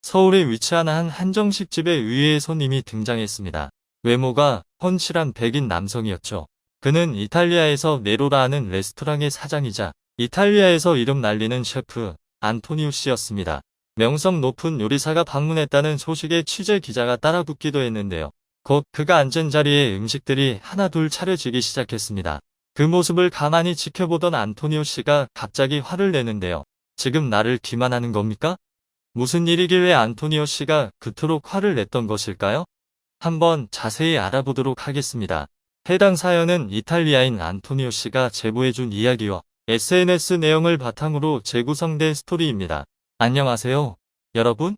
서울에 위치한 한 한정식집에 의외의 손님이 등장했습니다. 외모가 훤칠한 백인 남성이었죠. 그는 이탈리아에서 네로라 하는 레스토랑의 사장이자 이탈리아에서 이름 날리는 셰프 안토니오 씨였습니다. 명성 높은 요리사가 방문했다는 소식에 취재 기자가 따라붙기도 했는데요. 곧 그가 앉은 자리에 음식들이 하나둘 차려지기 시작했습니다. 그 모습을 가만히 지켜보던 안토니오 씨가 갑자기 화를 내는데요. 지금 나를 기만하는 겁니까? 무슨 일이길래 안토니오 씨가 그토록 화를 냈던 것일까요? 한번 자세히 알아보도록 하겠습니다. 해당 사연은 이탈리아인 안토니오 씨가 제보해준 이야기와 SNS 내용을 바탕으로 재구성된 스토리입니다. 안녕하세요, 여러분.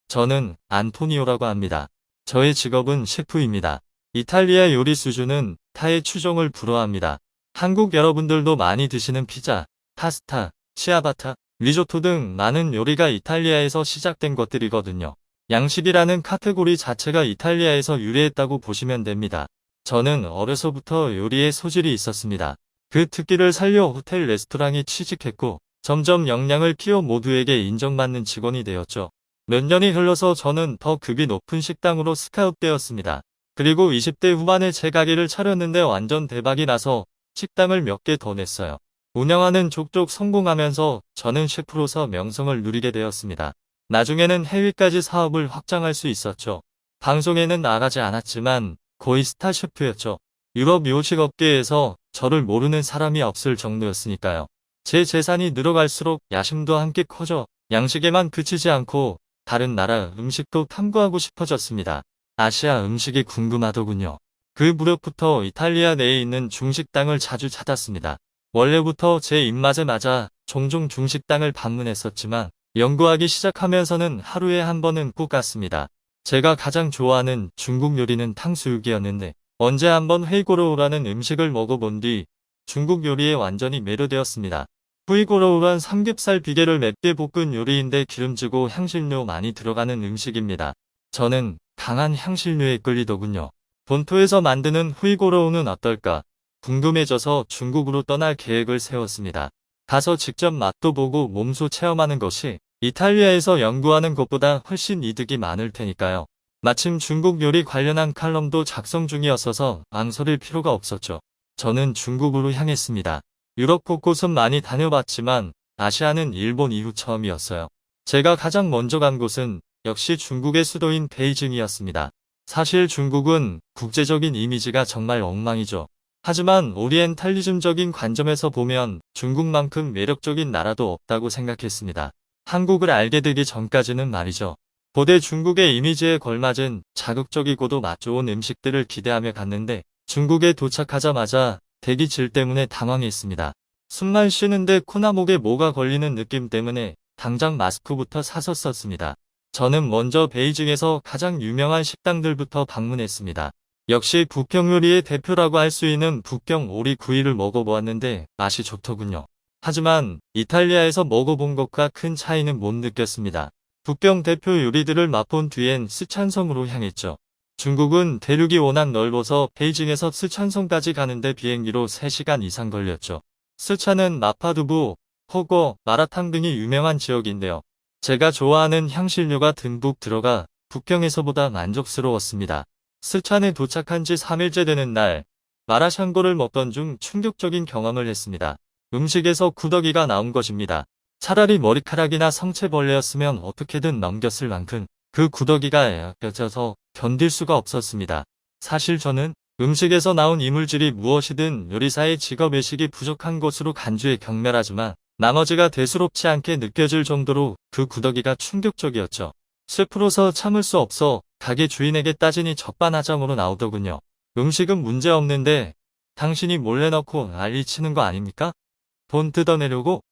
저는 안토니오라고 합니다. 저의 직업은 셰프입니다. 이탈리아 요리 수준은 타의 추종을 불허합니다. 한국 여러분들도 많이 드시는 피자, 파스타, 치아바타, 리조토 등 많은 요리가 이탈리아에서 시작된 것들이거든요. 양식이라는 카테고리 자체가 이탈리아에서 유래했다고 보시면 됩니다. 저는 어려서부터 요리에 소질이 있었습니다. 그 특기를 살려 호텔 레스토랑에 취직했고 점점 역량을 키워 모두에게 인정받는 직원이 되었죠. 몇 년이 흘러서 저는 더 급이 높은 식당으로 스카웃되었습니다. 그리고 20대 후반에 제 가게를 차렸는데 완전 대박이 나서 식당을 몇 개 더 냈어요. 운영하는 족족 성공하면서 저는 셰프로서 명성을 누리게 되었습니다. 나중에는 해외까지 사업을 확장할 수 있었죠. 방송에는 나가지 않았지만 거의 스타 셰프였죠. 유럽 요식 업계에서 저를 모르는 사람이 없을 정도였으니까요. 제 재산이 늘어갈수록 야심도 함께 커져 양식에만 그치지 않고 다른 나라 음식도 탐구하고 싶어졌습니다. 아시아 음식이 궁금하더군요. 그 무렵부터 이탈리아 내에 있는 중식당을 자주 찾았습니다. 원래부터 제 입맛에 맞아 종종 중식당을 방문했었지만 연구하기 시작하면서는 하루에 한 번은 꼭 갔습니다. 제가 가장 좋아하는 중국 요리는 탕수육이었는데 언제 한번 회이고로우라는 음식을 먹어본 뒤 중국 요리에 완전히 매료되었습니다. 후이고로우란 삼겹살 비계를 맵게 볶은 요리인데 기름지고 향신료 많이 들어가는 음식입니다. 저는 강한 향신료에 끌리더군요. 본토에서 만드는 후이고로우는 어떨까 궁금해져서 중국으로 떠날 계획을 세웠습니다. 가서 직접 맛도 보고 몸소 체험하는 것이 이탈리아에서 연구하는 것보다 훨씬 이득이 많을 테니까요. 마침 중국 요리 관련한 칼럼도 작성 중이었어서 망설일 필요가 없었죠. 저는 중국으로 향했습니다. 유럽 곳곳은 많이 다녀봤지만 아시아는 일본 이후 처음이었어요. 제가 가장 먼저 간 곳은 역시 중국의 수도인 베이징이었습니다. 사실 중국은 국제적인 이미지가 정말 엉망이죠. 하지만 오리엔탈리즘적인 관점에서 보면 중국만큼 매력적인 나라도 없다고 생각했습니다. 한국을 알게 되기 전까지는 말이죠. 고대 중국의 이미지에 걸맞은 자극적이고도 맛 좋은 음식들을 기대하며 갔는데 중국에 도착하자마자 대기질 때문에 당황했습니다. 숨만 쉬는데 코나 목에 뭐가 걸리는 느낌 때문에 당장 마스크부터 사서 썼습니다. 저는 먼저 베이징에서 가장 유명한 식당들부터 방문했습니다. 역시 북경 요리의 대표라고 할 수 있는 북경 오리 구이를 먹어보았는데 맛이 좋더군요. 하지만 이탈리아에서 먹어본 것과 큰 차이는 못 느꼈습니다. 북경 대표 요리들을 맛본 뒤엔 스촨성으로 향했죠. 중국은 대륙이 워낙 넓어서 베이징에서 스촨성까지 가는데 비행기로 3시간 이상 걸렸죠. 스촨은 마파두부, 허거, 마라탕 등이 유명한 지역인데요. 제가 좋아하는 향신료가 듬뿍 들어가 북경에서보다 만족스러웠습니다. 스촨에 도착한 지 3일째 되는 날, 마라샹궈를 먹던 중 충격적인 경험을 했습니다. 음식에서 구더기가 나온 것입니다. 차라리 머리카락이나 성체벌레였으면 어떻게든 넘겼을 만큼 그 구더기가 껴져서 견딜 수가 없었습니다. 사실 저는 음식에서 나온 이물질이 무엇이든 요리사의 직업의식이 부족한 것으로 간주해 경멸하지만 나머지가 대수롭지 않게 느껴질 정도로 그 구더기가 충격적이었죠. 셰프로서 참을 수 없어 가게 주인에게 따지니 적반하장으로 나오더군요. 음식은 문제 없는데 당신이 몰래 넣고 난리치는 거 아닙니까? 돈 뜯어내려고?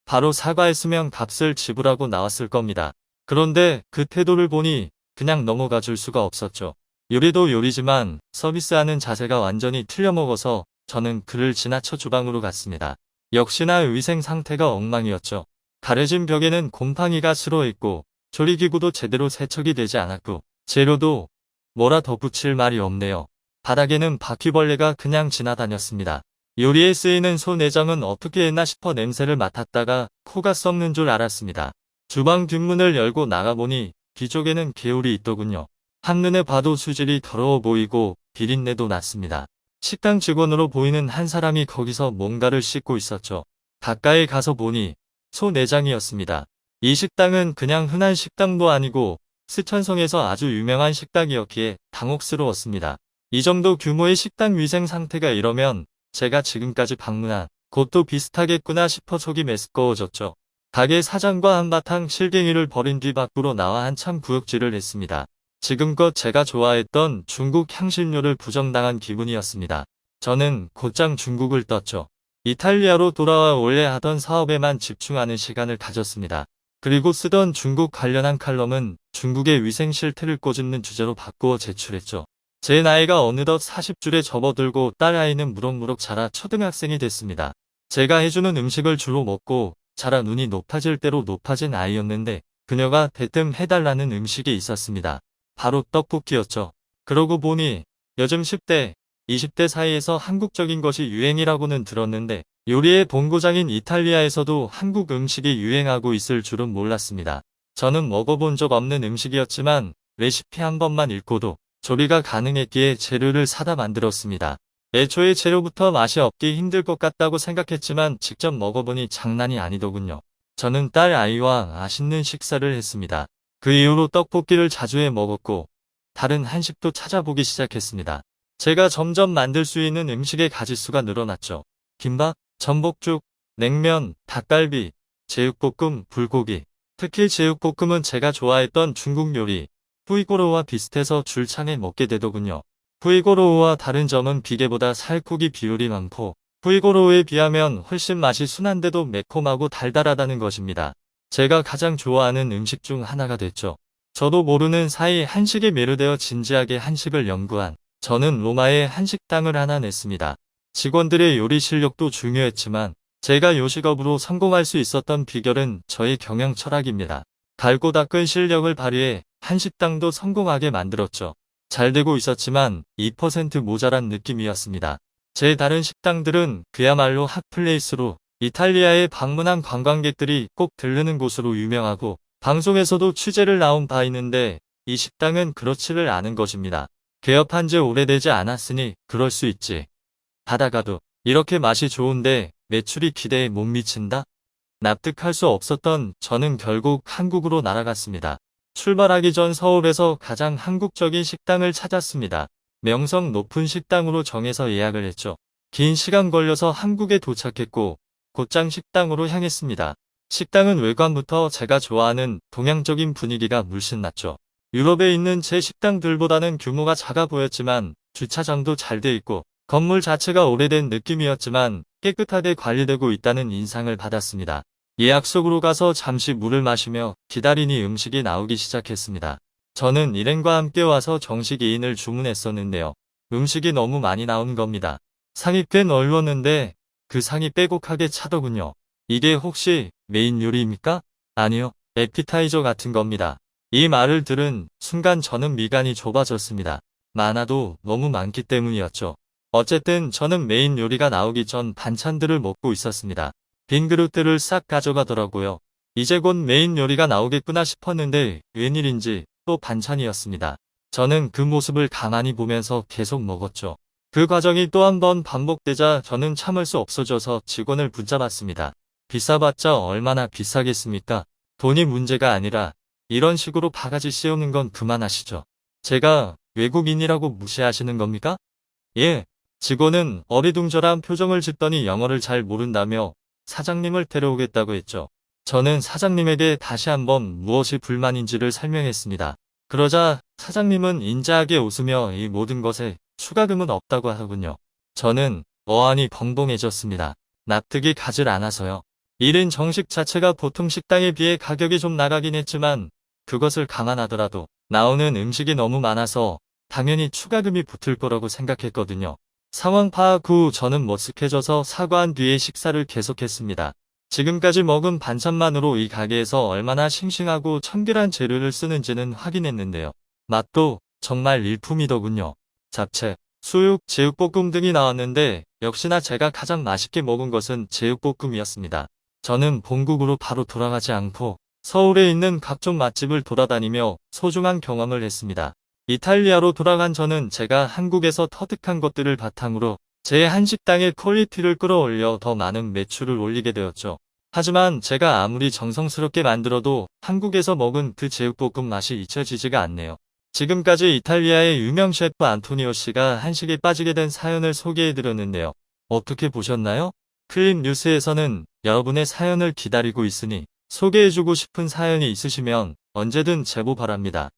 바로 사과했으면 값을 지불하고 나왔을 겁니다. 그런데 그 태도를 보니 그냥 넘어가 줄 수가 없었죠. 요리도 요리지만 서비스하는 자세가 완전히 틀려먹어서 저는 그를 지나쳐 주방으로 갔습니다. 역시나 위생 상태가 엉망이었죠. 가려진 벽에는 곰팡이가 슬어있고 조리기구도 제대로 세척이 되지 않았고 재료도 뭐라 덧붙일 말이 없네요. 바닥에는 바퀴벌레가 그냥 지나다녔습니다. 요리에 쓰이는 소 내장은 어떻게 했나 싶어 냄새를 맡았다가 코가 썩는 줄 알았습니다. 주방 뒷문을 열고 나가보니 뒤쪽에는 개울이 있더군요. 한눈에 봐도 수질이 더러워 보이고 비린내도 났습니다. 식당 직원으로 보이는 한 사람이 거기서 뭔가를 씻고 있었죠. 가까이 가서 보니 소 내장이었습니다. 이 식당은 그냥 흔한 식당도 아니고 스촨성에서 아주 유명한 식당이었기에 당혹스러웠습니다. 이 정도 규모의 식당 위생 상태가 이러면 제가 지금까지 방문한 곳도 비슷하겠구나 싶어 속이 메스꺼워졌죠. 가게 사장과 한바탕 실갱이를 벌인 뒤 밖으로 나와 한참 구역질을 했습니다. 지금껏 제가 좋아했던 중국 향신료를 부정당한 기분이었습니다. 저는 곧장 중국을 떴죠. 이탈리아로 돌아와 원래 하던 사업에만 집중하는 시간을 가졌습니다. 그리고 쓰던 중국 관련한 칼럼은 중국의 위생 실태를 꼬집는 주제로 바꾸어 제출했죠. 제 나이가 어느덧 40줄에 접어들고 딸아이는 무럭무럭 자라 초등학생이 됐습니다. 제가 해주는 음식을 주로 먹고 자라 눈이 높아질 대로 높아진 아이였는데 그녀가 대뜸 해달라는 음식이 있었습니다. 바로 떡볶이였죠. 그러고 보니 요즘 10대, 20대 사이에서 한국적인 것이 유행이라고는 들었는데 요리의 본고장인 이탈리아에서도 한국 음식이 유행하고 있을 줄은 몰랐습니다. 저는 먹어본 적 없는 음식이었지만 레시피 한 번만 읽고도 조리가 가능했기에 재료를 사다 만들었습니다. 애초에 재료부터 맛이 없기 힘들 것 같다고 생각했지만 직접 먹어보니 장난이 아니더군요. 저는 딸 아이와 맛있는 식사를 했습니다. 그 이후로 떡볶이를 자주 해 먹었고 다른 한식도 찾아보기 시작했습니다. 제가 점점 만들 수 있는 음식의 가짓수가 늘어났죠. 김밥, 전복죽, 냉면, 닭갈비, 제육볶음, 불고기. 특히 제육볶음은 제가 좋아했던 중국 요리 후이고로우와 비슷해서 줄창에 먹게 되더군요. 후이고로우와 다른 점은 비계보다 살코기 비율이 많고 후이고로우에 비하면 훨씬 맛이 순한데도 매콤하고 달달하다는 것입니다. 제가 가장 좋아하는 음식 중 하나가 됐죠. 저도 모르는 사이 한식에 매료되어 진지하게 한식을 연구한 저는 로마에 한식당을 하나 냈습니다. 직원들의 요리 실력도 중요했지만 제가 요식업으로 성공할 수 있었던 비결은 저의 경영 철학입니다. 갈고 닦은 실력을 발휘해 한식당도 성공하게 만들었죠. 잘 되고 있었지만 2% 모자란 느낌이었습니다. 제 다른 식당들은 그야말로 핫플레이스로 이탈리아에 방문한 관광객들이 꼭 들르는 곳으로 유명하고 방송에서도 취재를 나온 바 있는데 이 식당은 그렇지를 않은 것입니다. 개업한 지 오래되지 않았으니 그럴 수 있지. 하다가도 이렇게 맛이 좋은데 매출이 기대에 못 미친다? 납득할 수 없었던 저는 결국 한국으로 날아갔습니다. 출발하기 전 서울에서 가장 한국적인 식당을 찾았습니다. 명성 높은 식당으로 정해서 예약을 했죠. 긴 시간 걸려서 한국에 도착했고 곧장 식당으로 향했습니다. 식당은 외관부터 제가 좋아하는 동양적인 분위기가 물씬 났죠. 유럽에 있는 제 식당들보다는 규모가 작아 보였지만 주차장도 잘 돼 있고 건물 자체가 오래된 느낌이었지만 깨끗하게 관리되고 있다는 인상을 받았습니다. 예약석으로 가서 잠시 물을 마시며 기다리니 음식이 나오기 시작했습니다. 저는 일행과 함께 와서 정식 2인을 주문했었는데요. 음식이 너무 많이 나온 겁니다. 상이 꽤 넓었는데 그 상이 빼곡하게 차더군요. 이게 혹시 메인 요리입니까? 아니요, 에피타이저 같은 겁니다. 이 말을 들은 순간 저는 미간이 좁아졌습니다. 많아도 너무 많기 때문이었죠. 어쨌든 저는 메인 요리가 나오기 전 반찬들을 먹고 있었습니다. 빈 그릇들을 싹 가져가더라고요. 이제 곧 메인 요리가 나오겠구나 싶었는데 웬일인지 또 반찬이었습니다. 저는 그 모습을 가만히 보면서 계속 먹었죠. 그 과정이 또 한 번 반복되자 저는 참을 수 없어져서 직원을 붙잡았습니다. 비싸봤자 얼마나 비싸겠습니까? 돈이 문제가 아니라 이런 식으로 바가지 씌우는 건 그만하시죠. 제가 외국인이라고 무시하시는 겁니까? 예. 직원은 어리둥절한 표정을 짓더니 영어를 잘 모른다며 사장님을 데려오겠다고 했죠. 저는 사장님에게 다시 한번 무엇이 불만인지를 설명했습니다. 그러자 사장님은 인자하게 웃으며 이 모든 것에 추가금은 없다고 하더군요. 저는 어안이 벙벙해졌습니다. 납득이 가질 않아서요. 1인 정식 자체가 보통 식당에 비해 가격이 좀 나가긴 했지만 그것을 감안하더라도 나오는 음식이 너무 많아서 당연히 추가금이 붙을 거라고 생각했거든요. 상황 파악 후 저는 머쓱해져서 사과한 뒤에 식사를 계속했습니다. 지금까지 먹은 반찬만으로 이 가게에서 얼마나 싱싱하고 청결한 재료를 쓰는지는 확인했는데요. 맛도 정말 일품이더군요. 잡채, 수육, 제육볶음 등이 나왔는데 역시나 제가 가장 맛있게 먹은 것은 제육볶음이었습니다. 저는 본국으로 바로 돌아가지 않고 서울에 있는 각종 맛집을 돌아다니며 소중한 경험을 했습니다. 이탈리아로 돌아간 저는 제가 한국에서 터득한 것들을 바탕으로 제 한식당의 퀄리티를 끌어올려 더 많은 매출을 올리게 되었죠. 하지만 제가 아무리 정성스럽게 만들어도 한국에서 먹은 그 제육볶음 맛이 잊혀지지가 않네요. 지금까지 이탈리아의 유명 셰프 안토니오 씨가 한식에 빠지게 된 사연을 소개해드렸는데요. 어떻게 보셨나요? 클립 뉴스에서는 여러분의 사연을 기다리고 있으니 소개해주고 싶은 사연이 있으시면 언제든 제보 바랍니다.